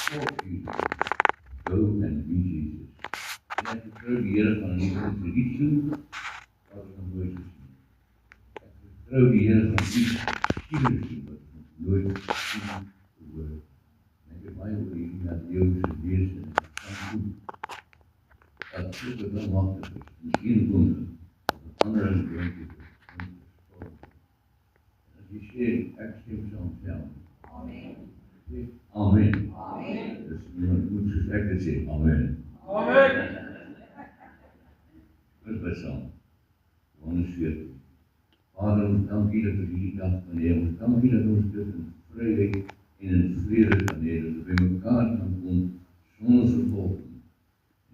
volk Jesus. Go and be Jesus. En ek vertrou die Here gaan nie vir iets doen, wat ons nog nooit gesien het. Ek vertrou die Here gaan iets skielik doen, wat ons nog nooit gesien gehoor het. En ek het baie oor hierdie dat Leeuwse lees en ek kan goed. Dat soos het wel machtig is, miskien wonder, dat het ander in die denken is, en as jy sê, ek stem saam self. Amen. Amen. Amen. Dus iemand moet soos ek dit sê, amen. Amen. Ons bid saam. Johannes 14. Vader, ons dankie dat ons hierdie dag kan hê. Ons dankie dat ons dit in vryheid en in vrede kan hê, dat ons by mekaar kan kom sonder vervolging.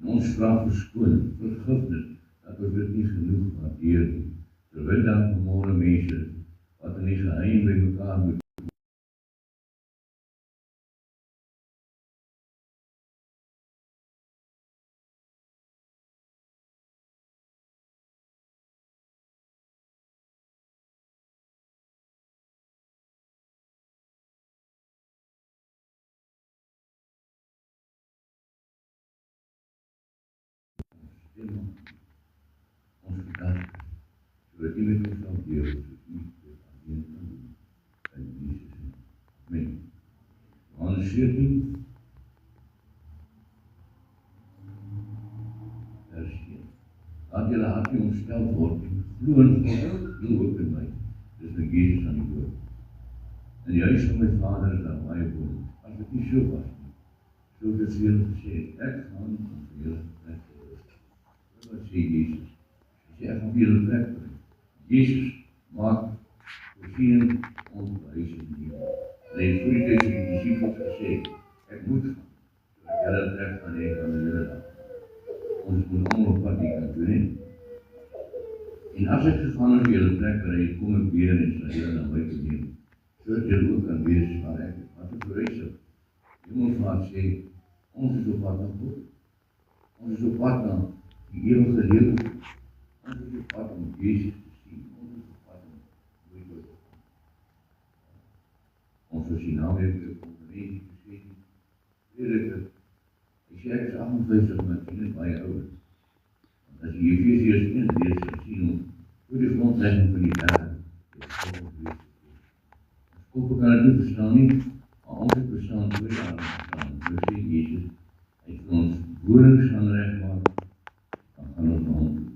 En ons vra verskoning, vergifnis, dat ons dit nie genoeg waardeer nie. Terwyl daar vanmôre mense wat in die geheim by mekaar moet ons gedagtes, sodat U met ons sal deel, soos U dit alleen kan doen, in Jesus' naam. Amen. Johannes 14, vers 1. Laat julle hart nie ontstel word en glo in God, glo ook in my. Dis nou Jesus aan die woord. In die huis van my Vader is daar baie woning. As dit nie so was nie, so het vir julle gesê, ek gaan om vir julle plek te rus. Wat sê Jesus? Hy sê, ek gaan vir julle plek bring. Jesus maak voorsiening ons huis in die hemel. En hy het voor die tyd vir die discipels gesê, ek moet gaan, sodat julle plek gaan hê van die hele dag. Ons moet allemaal op wat die kan doen hê. En as ek gegaan op julle plek berei, kom ek weer en sal julle na my toe neem. Sodat julle ook kan wees waar ek is. Wat ek verhuis op. Hemelvaart sê, ons is op pad na God. Ons is op pad na die ewige lewe. Ons is op pad om Jesus te sien. Ons is op pad om nooit te kom. Ons is die naam heeft ook ongenees gesê. Tweede, hy sê ek is 58, maar ek is baie ouder. Want as jy Efesiërs 1 lees, dan sien ons hoe die grondlegging van die wêreld is volgens wees. Koppe kan het nie verstaan nie, maar ons het verstaan voor die aarde verstaan. Nou sê Jesus, hy het ons woordings gaan rechtmaak, dan gaan ons na hom toe.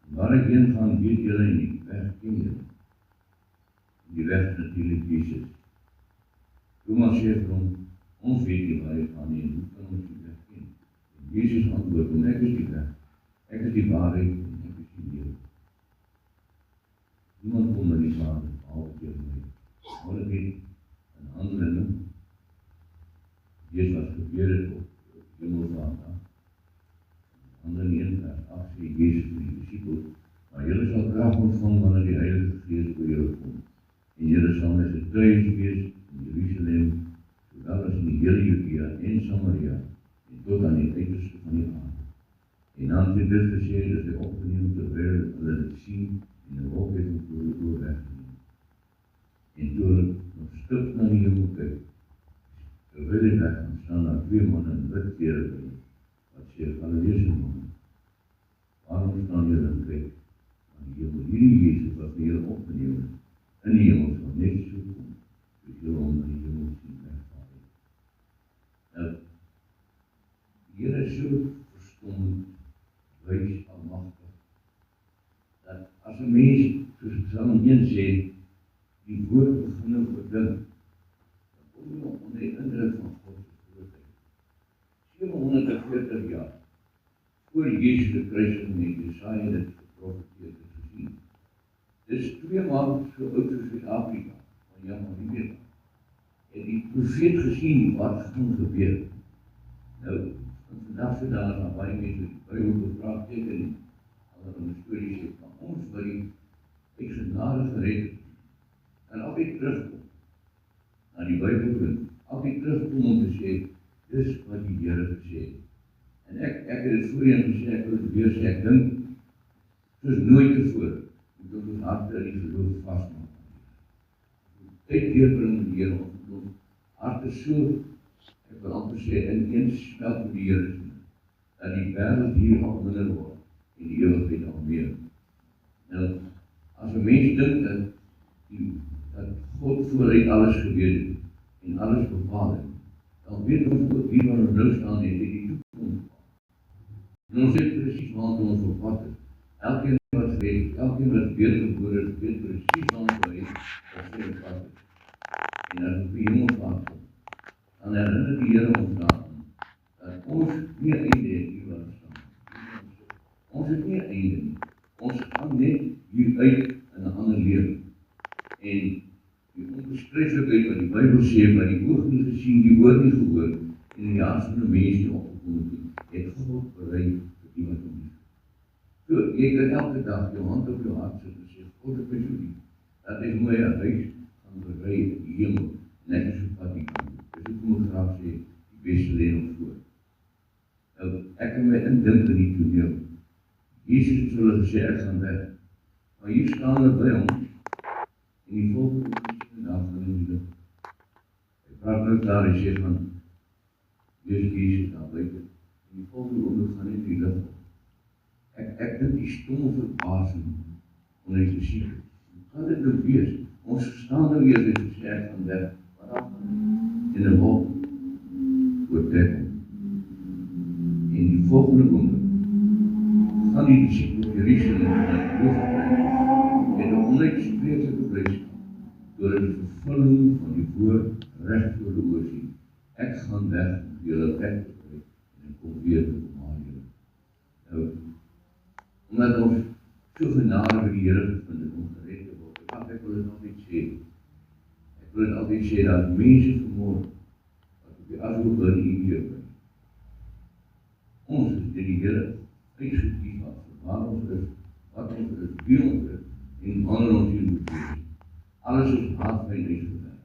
En waar ek heen gaan, weet julle nie, weg ken julle. En die weg is natuurlijk Jesus. Thomas sê vir hom, ons weet nie waar hy gaan nie, en hoe kan ons die weg ken? En Jesus antwoord, en ek is die weg, ek is die waarheid, en ek is die lewe. Niemand kom na die Vader, behalwe deur my. Maar ek weet, in Handelinge, lees wat gebeur het op Hemelvaart. Handelinge 1 vers 8 sê Jesus vir die discipels, maar julle sal krag ontvang wanneer die Heilige Gees oor julle kom. En julle sal my getuies wees in Jerusalem, sowel as in die hele Judea en Samaria, en tot aan die uiterste van die aarde. En dan het dit gesê, dat hy opgeneem terwyl hulle dit sien, en die wolk het hom voor die oor weggeneem. En toe hulle nog stip na die hemel kyk, terwyl hy weg gaan staan na 2 manne in wit klere by, wat sê, Galileese manne, waarom staan julle en kyk aan die hemel? Hierdie Jesus wat vir julle opgeneem is, in die hemel sal net so kom, soos julle hom in die hemel sien wegvaar het. Nou, die Here is so verstommend, wys, almagtig, dat as 'n mens, soos Psalm 1 sê, die woord begin bedink, dan kom jy onder die indruk van God se grootheid. 740 jaar voor Jesus die kruisiging en Jesaja dit geprofeteer het gesien. Dit is 2 maal so oud soos Suid-Afrika, van Namibia. Het die profeet gesien wat gaan gebeur. Nou, vandag se daar na baie mense die Bybel bevraagteken en allerlei stories het van ons wat die uit genade gered het. En altyd terugkom na die Bybelpunt, altyd terugkom om te sê, dis wat die Here gesê het. En ek het dit voorheen gesê, ek wil dit weer sê, ek dink, soos nooit tevore, moet ons harte in die geloof vastmaak. Tyd deurbring met die Here, ons harte so, ek ek wil amper sê, in een smelt met die Here, dat die wêreld hier al minder word, en die ewigheid al meer. Nou, as 'n mens dink dat God vooruit alles geweet het, en alles bepaal het, dan weet ons ook wie waar ons nou staan en die toekoms. En ons weet presies waar ons op pad is. Elkeen wat weet, elkeen wat weergebore is, weet presies waar ons op pad is. En as ons die hemel pad kom, dan herinner die Here ons daaraan, dat ons nie einde het hier waar ons staan. Ons het nie einde nie. Ons gaan net hier uit in 'n ander lewe. En die onbeskryflikheid wat die Bybel sê, wat die oog nie gesien, die oor nie gehoor, en in die hart van die mens nie opgekom het God berei vir die wat hom lief. So, jy kan elke dag jou hand op jou hart sit en sê, God, ek bid jou lief, dat hy my 'n huis gaan berei in die hemel, en ek is op pad die kant. Dis hoekom ek graag sê, die beste lê nog voor. Nou, ek kan my indink in die toneel. Jesus het hulle gesê, ek gaan weg. Maar hier staan hulle by hom, en die volk het dag van die lucht. Hy praat nou daar, hy sê van, Jesus daar buiten, en die volk gaan net die lucht op. Ek dink die stomme verbasing, om hy te sê, hoe kan dit nou wees? Ons staan nou weer, en sê, ek gaan weg, wat dan? In 'n wolk, oortrek hom. En die volgende oomblik, gaan die discipels Jerusalem na die hoofdplein, en 'n onuitspreeklike blydskap, deur die vervulling van die woord reg voor die oë sien. Ek gaan weg om julle weg te kry, en ek kom weer te kom aan julle. Nou, omdat ons so genade by die Here gevind het om gered te word, ek wil dit altyd sê. Ek wil dit altyd sê, dat mense vermoord, wat op die afloop in die Here bring. Ons is die Here uitgekies wat waar ons is, wat ons is, wie ons is, en wanneer ons hier moet wees. Alles is haatfyn uitgewerk.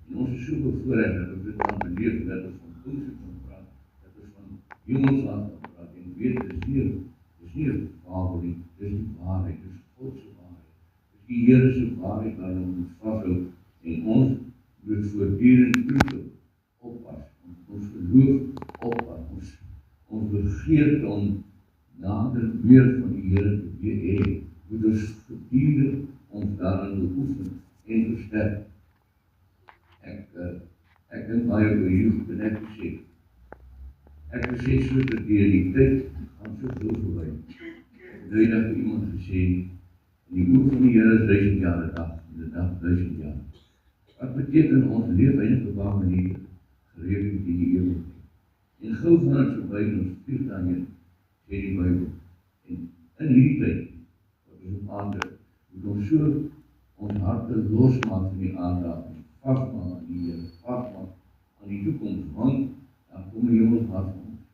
En ons is so bevoorrecht dat ons dit kan beleef, dat ons van kunst kan praat, dat ons van hemelsland kan praat, en weet, dit is nie 'n fabel nie, dit is die waarheid, dit is Godse waarheid. Dit is die Heerse waarheid waarin ons moet vasthou, en ons moet voortdurend toekom, oppas, ons geloof oppas, ons begeerte om nader meer van die Here te hê, moet ons voortdurend ons daarin beoefen en versterk. Ek dink baie oor hierdie goed en ek gesê. Ek gesê so dat die tyd gaan so veel verby. Ek het eendag vir iemand gesê, in die oog van die Here is 1000 jaar 'n dag, en 'n dag 1000 jaar. Wat beteken ons leef eintlik op 'n manier gereken met die ewigheid. En gou gaan ons verby en ons vlieg daarheen, sê die Bybel. En in hierdie tyd, wat ons op aarde, moet ons so ons harte losmaak van die aarde, vasmaak aan die Here, vasmaak aan die toekoms, want dan kom die hemelvaart van ons.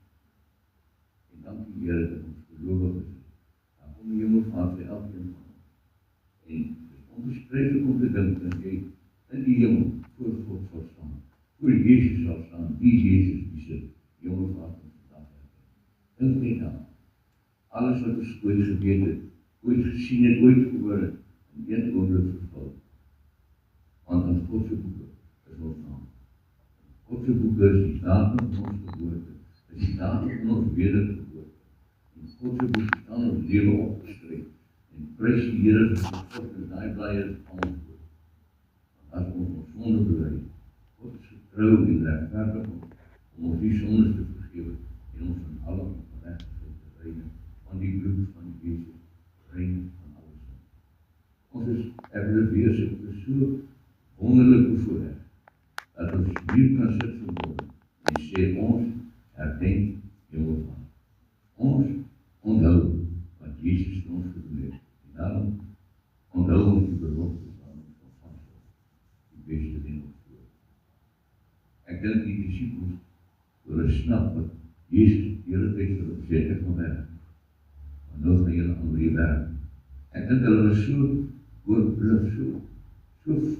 En dank die Here dat ons gelowig is. Dan kom die hemelvaart vir elkeen van ons. En dit is onbeskryflik om te dink dat jy in die hemel voor God sal staan, voor Jezus sal staan, die Jezus die se hemelvaart van vandag het. Dink net aan, alles wat ons ooit geweet het, ooit gesien het, ooit gehoor het, in een oomblik vervul. Want in Godse boeke is ons naam. Godse boeke is die datum van ons geboorte, is die datum van ons wedergeboorte. In Godse boeke staan ons lewe opgeskryf, en prys die Here vir sy God, en daai blye is van ons woord. Want as ons sonde bely, God is getrou en regverdig om ons die sondes te vergewe, en ons van alle ongerechtigheid te reine, van die bloed van Jezus, reine van alles. Ons is, ek wil het weer sê, ons is so wonderlik bevoorrecht, dat ons hier kan sit vanmorgen, en sê ons herdenk hemelvaart. Ons onthou wat Jezus vir ons gedoen het, en daarom onthou ons die belofte van ons van vasthou, die beste ding ons voor. Ek dink die disciples, wil hulle snap wat Jezus die hele tyd vir hulle sê, ek gaan weg, maar nou gaan julle aan die werk. Ek dink hulle was so oorbluf, so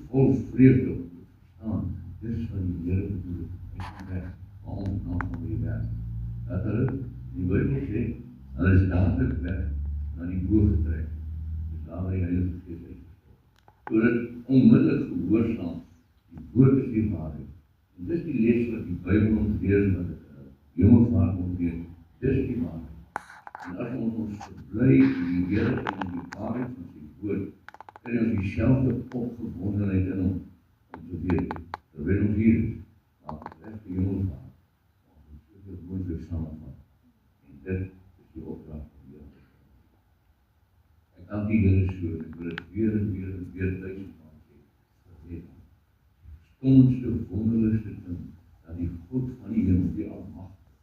vol vreugde om te verstaan, dis wat die Here bedoel, ek gaan weg, maar ons gaan die werk. Dat hulle, die Bybel sê, hulle is dadelijk weg, na die boog getrek, dus daar waar die Heilige Gees uitgestort. So dat onmiddellik gehoorsaam, die woord is die waarheid, En dis die les wat die Bybel ons leer, wat hemelvaart ons leer, dis die waarheid. En as ons verbly in die Here en in die waarheid van sy woord, kry ons dieselfde opgewondenheid in ons, om te weet, terwyl ons hier is, maar reg die hemelvaart, ons soveel moontlik saamvat. En dit is die opdrag van die Here. Ek dank die Here so, ek wil dit weer en weer en weer duisend van sê, skoonste, wonderlikste ding, dat die God van die hemel, die almagtige,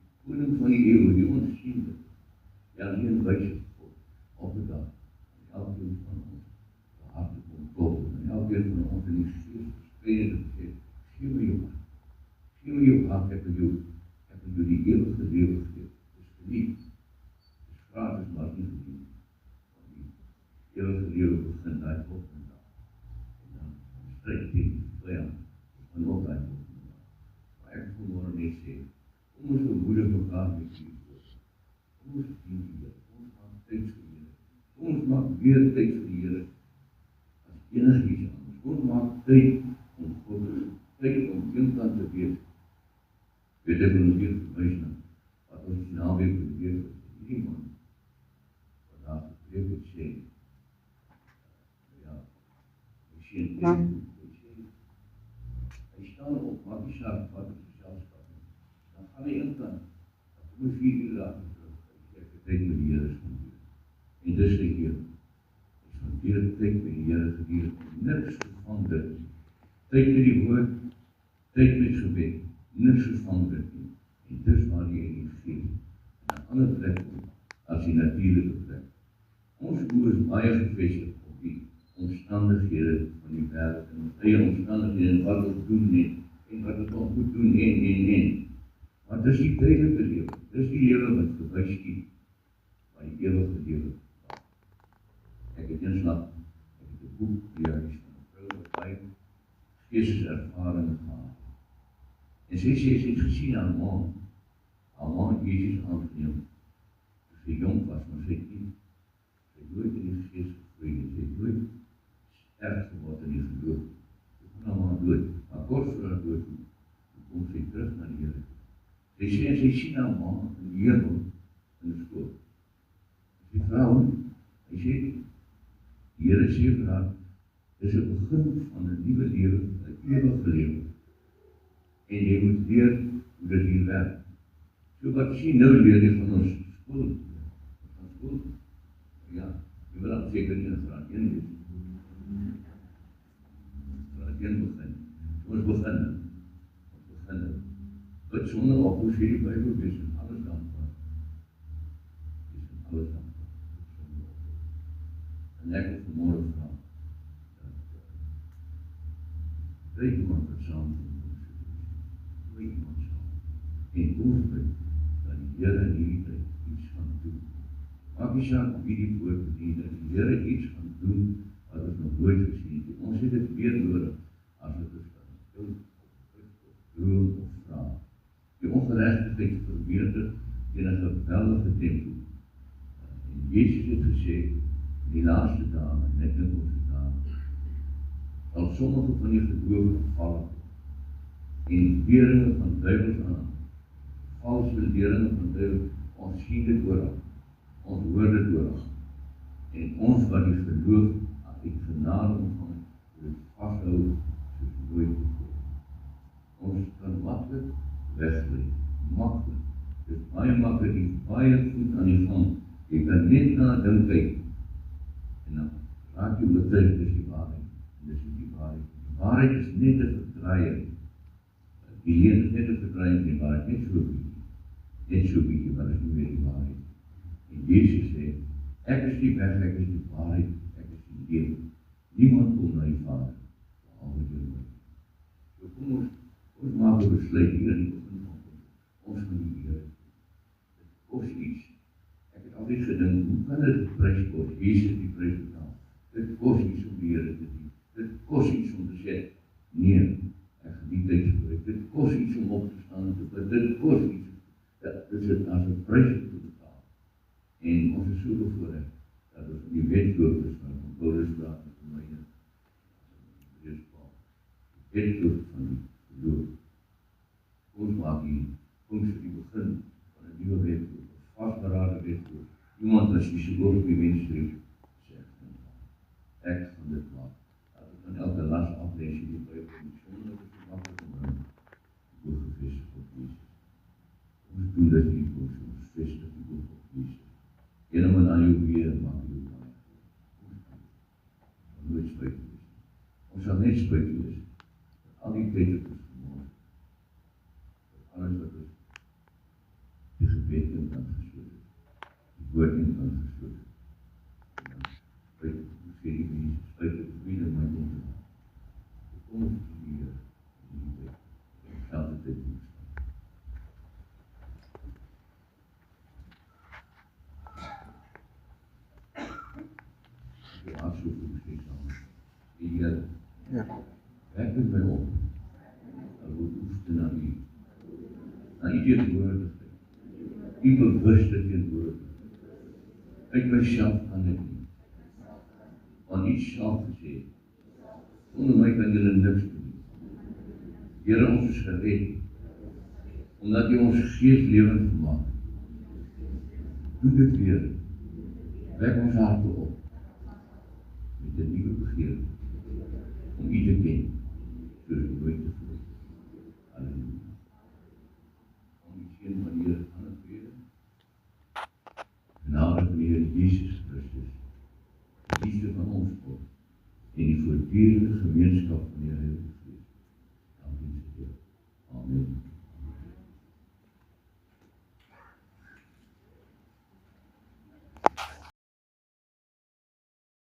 die koning van die eeuw, die onsiende, die alleen wyse God, op die dag, en elkeen van ons, die harte kom klop, en elkeen van ons in die gees verspreid en sê, gee my jou hart, ek wil jou die eeuwige lewe geef, dis geliefd, dis gratis, maar nie geliefd, want die eeuwige lewe begin daai volgende dag, en dan stryd teen die vyand, en ook daai volgende dag, maar ek wil maar net sê, kom ons bemoedig mekaar met die woord, kom ons dien die Here, kom ons maak tyd vir die Here, kom ons maak weer tyd vir die Here, as enig iets anders, kom ons maak tyd om God, tyd om eenkant te wees, weet ek ons weer verwys na, wat ons die naweek beweeg is, hierdie man, wat daar gepreek het sê, ja, hy sê in hy staan op, maak die saak, wat is die selfskap, dan gaan hy inkant, dan kom hy 4 uur later terug, hy sê, tyd met die Here is van Here, en dis die Here, is van Here tyd met die Here gedurende, niks van dit, tyd met die woord, tyd met gebed, niks van dit nie, en dis waar jy in die gees, en 'n ander plek as die natuurlike plek. Ons oë is baie gefestig op die omstandighede van die wêreld, en ons eie omstandighede, en wat ons doen en wat ons nog moet doen, en. Maar dis die tydelike lewe, dis die lewe wat verby skiet, maar die ewige lewe. Ek het eenslag, ek het 'n boek by die huis van 'n vrou wat baie geesteservaring gehad. En sy sê, sy het gesien haar ma het Jesus aangeneem, toe sy jong was, maar sy het nie, sy het nooit in die gees gegroei, en sy het nooit sterk geword in die geloof. Sy kon haar ma dood, maar kort voor haar dood, toe kom sy terug na die Here. Sy sê, en sy sien haar ma in die hemel, in die skool. Sy vrou, hy sê, die Here sê vir haar, dis 'n begin van 'n nuwe lewe, 'n ewige lewe. En jy moet leer hoe dit hier werk. So wat sien nou leer jy van ons skool? Van skool? Ja, jy wil dan seker in graad 1 wees. Graad 1 begin. Ons begin. Wat sonder op hoe sê die Bybel wees en alles dankbaar. Wees en alles dankbaar. En ek wil vanmorgen vraag, dat iemand wat saam iemand saam, en oorvloed, dat die Here in hierdie tyd iets gaan doen. Maak nie saak wie die woord bedien, dat die Here iets gaan doen, wat ons nog nooit gesien het. Ons het dit meer nodig, as het is van droom of vraag. Die ongerechtigheid verbeter in 'n geweldige tempo. En Jezus het gesê, in die laaste dae, en ek dink ons dae, sal sommige van die gelowigen vallen, en leringe van duivels aan, valse leringe van duivels, ons sien dit oral, ons hoor dit oral, en ons wat die geloof aan die genade ontvang, wil het vasthou soos nooit tevore. Ons kan maklik wegleef, maklik, dit is baie maklik, die baie goed aan die gang, jy kan net na ding kyk, en dan raak jy oortuig, dis die waarheid, en dis die waarheid. Die waarheid is net 'n verdraaiing. Die leer is net 'n verdraaiing van die waarheid, net so bietjie, maar is nie meer die waarheid. En Jezus sê, ek is die weg, ek is die waarheid, ek is die lewe. Niemand kom na die Vader, behalwe deur my. So kom ons maak 'n besluit hier in die begin van ons van die Here. Dit kos iets. Ek het altyd gedink, hoe kan dit prys kos? Jesus die prys betaal. Dit kos iets om die Here te dien. Dit kos iets om te sê, nee, ek gaan die tyd gebruik. Dit kos iets om op te staan, dit kos iets. Dit is as 'n prys te betaal. En ons is so bevoorreg, dat ons in die wet loop is, van Paulus praat met Romeine, die wet loop van die geloof. Ons maak die begin van 'n nuwe wet, 'n vasberade wet. Iemand as jy se oor op die mens trek, sê ek gaan dit maak. Dat ek van elke las aflees in die Bybel, sonder dat dit maklik om hom oor gevestig op Jesus. Ons doen dit nie, ons vestig die oor op Jesus. En om in al jou weer maak jou baie. Ons sal nooit spyt wees. Ons sal net spyt wees. Al die tyd het ons vermoord. Alles wat ons die gebed in kan gesloot het. Die woord in kan gesloot het. En dan spyt het, hoe sê die mense, spyt het wie in my mond te maak. Kom ons die Heer in die tyd. En elke tyd moet staan. Aansoeken steeds aan. Die Heer, werk met my op. Dat wil oeften na U. Na U teenwoordigheid. U bewuste teenwoordigheid. Uit myself kan ek nie. Want U self gesê, sonder my kan julle niks doen. Here, ons is gered. Omdat U ons gees lewend gemaak het. Doe dit weer. Wek ons harte op. Met 'n nuwe begeerte om U te ken, soos nooit tevore. Halleluja. Om die seën van die Here aan te vrede. Genade van die Here Jesus Christus, die liefde van ons God en die voortdurende gemeenskap van die Heilige Gees. Dankie vir dit. Amen.